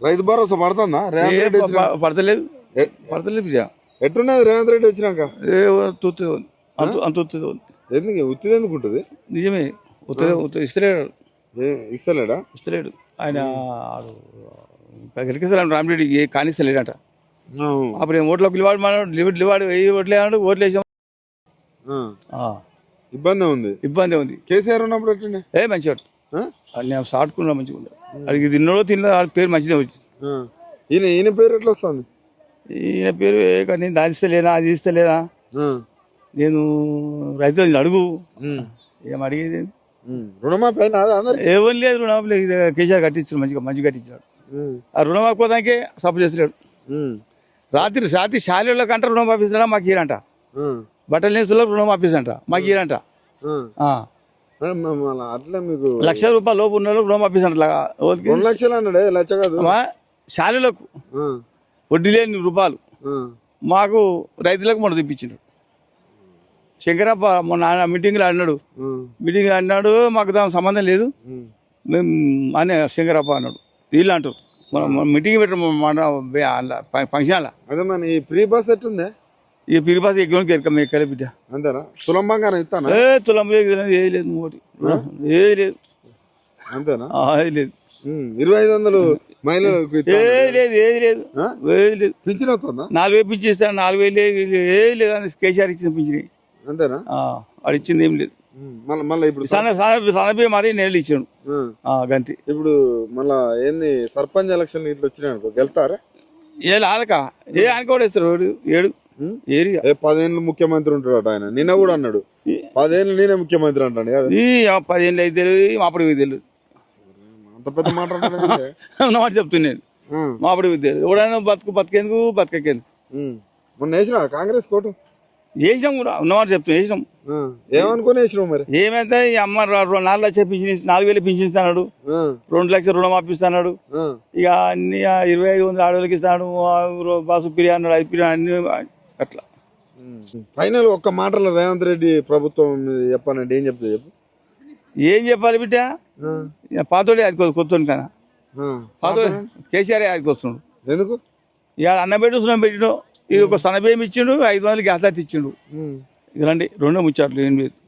రైతు భరోసా పడుతుందా రేవంత్ రెడ్డి పడతలేదు పడతలేదు బిడ్డ. ఎట్టున్నది రేవంత్ రెడ్డి వచ్చినాక అంత ఉత్తది ఎందుకు ఉత్తిది ఎందుకు ఉంటుంది నిజమే ఉత్తది ఇస్తలేడు ఇస్తలేడా ఇస్తలేడు ఆయన గెలికిస్తాడు రామిరెడ్డి కానిస్తలేడట. అప్పుడు ఓట్లోకి లివాడు మనం లివాడు వెయ్యి ఓట్లేడు ఓట్లు వేసాం. ఇబ్బంది ఉంది కేసీఆర్ ఉన్నప్పుడు ఎట్టుండే మంచిగా నేను సాటుకున్నా మంచిగా ఉండే అడిగి తిన్నడో తిన్న వాళ్ళ పేరు మంచిదే వచ్చింది. ఈయన పేరు ఎట్లా వస్తుంది ఈయన పేరు నేను దాని ఇస్తలేదా అది ఇస్తలేదా నేను రైతులు అడుగు ఏం అడిగేది రుణమాఫీ ఏమని లేదు రుణమాఫీ లేదు. కేసీఆర్ కట్టించాడు మంచిగా కట్టించాడు. ఆ రుణమాఫీ పోదానికే సపోర్ట్ చేస్తున్నాడు. రాత్రి శాలెళ్ళకి అంట రుణమాఫీ ఇస్తాడా మాకు ఇయరంట. బట్టలు నేస్తులకు రుణమాఫీ అంట మాకు ఇయరంట. అట్లా మీకు ₹1,00,000 లోపు ఉన్న రుణమాఫీ అంట. 2 లక్షలు అన్నాడే లక్ష కాదు శాలెలకు వడ్డీ లేని రూపాయలు మాకు రైతులకు మొన్న తెప్పించిండు. శంకరప్ప మొన్న మీటింగ్లో అన్నాడు మాకు దాని సంబంధం లేదు మేము అని శంకరప్ప అన్నాడు. వీళ్ళు అంటారు మనం మీటింగ్ పెట్టాం ఫంక్షన్ అదే మన ఈ ఫ్రీ బస్ ఎట్టుందే ఇక ఫ్రీ బస్ ఎక్కలే బిడ్డ అంతేనా తులం బంగారం ఇస్తాను తులం ఏది లేదు ఒకటి ఏది లేదు అంతేనా ఏది లేదు 2,500 మహిళలకు ఏది లేదు పింఛన్ వస్తుందా 4,000 పింఛన్ ఇస్తాను 4,000 ఏది లేదు అని కేసీఆర్ ఇచ్చిన పింఛన్ అంతేనా వాడు ఇచ్చింది ఏం లేదు. మళ్ళీ ఇప్పుడు సనబియ్యం మాది నేళ్ళు ఇచ్చాడు గంతి. ఇప్పుడు మళ్ళా ఏంది సర్పంచ్ ఎలక్షన్ ఇట్లా వచ్చినాయి గెలుతారా ఆలక అనుకోడు వేస్తారు ఏడు ఏరియా 10 ఏళ్ళు ముఖ్యమంత్రి ఉంటాడు ఆయన. నిన్న కూడా అన్నాడు 10 ఏళ్ళు నేనే ముఖ్యమంత్రి అంటాడు. 10 ఏళ్ళు అయితే తెలియదు మాపడికి తెలియదు. అంత పెద్ద మాట ఉన్నమాట చెప్తున్నాను మాపడికి తెలియదు. ఎవడైనా బతికేందుకు బతికేందుకు మొన్న వేసినా కాంగ్రెస్ కోటు వేసినాం కూడా ఉన్నమాట చెప్తున్నాం వేసినాం. ఏమనుకుని వేసినావు మరి ఏమైతే ఈ అమ్మ 4 లక్షలు పింఛన్ 4,000 పింఛన్ ఇస్తాడు 2 లక్షలు రుణమాఫీ ఇస్తాడు. ఇక అన్ని 2,500 ఆడవాళ్ళకి ఇస్తాడు. బాసు పిరియా అన్నాడు 5 పిరియా అన్ని అట్లా. ఫైనల్ ఒక్క మాటలో రేవంత్ రెడ్డి ప్రభుత్వం చెప్పానంటే ఏం చెప్తా చెప్పు. ఏం చెప్పాలి బిడ్డ పాతోడే అది కొత్త కదా పాతోడే కేసీఆర్ అది వస్తున్నాడు. ఎందుకు ఇవాళ అన్నం పెట్టి సున్నం పెట్టిండు. ఇది ఒక సనబియ్యం ఇచ్చిండు 500 గ్యాస్ ఇచ్చిండు. ఇది రండి 2 ముచ్చాట్లు ఏం లేదు.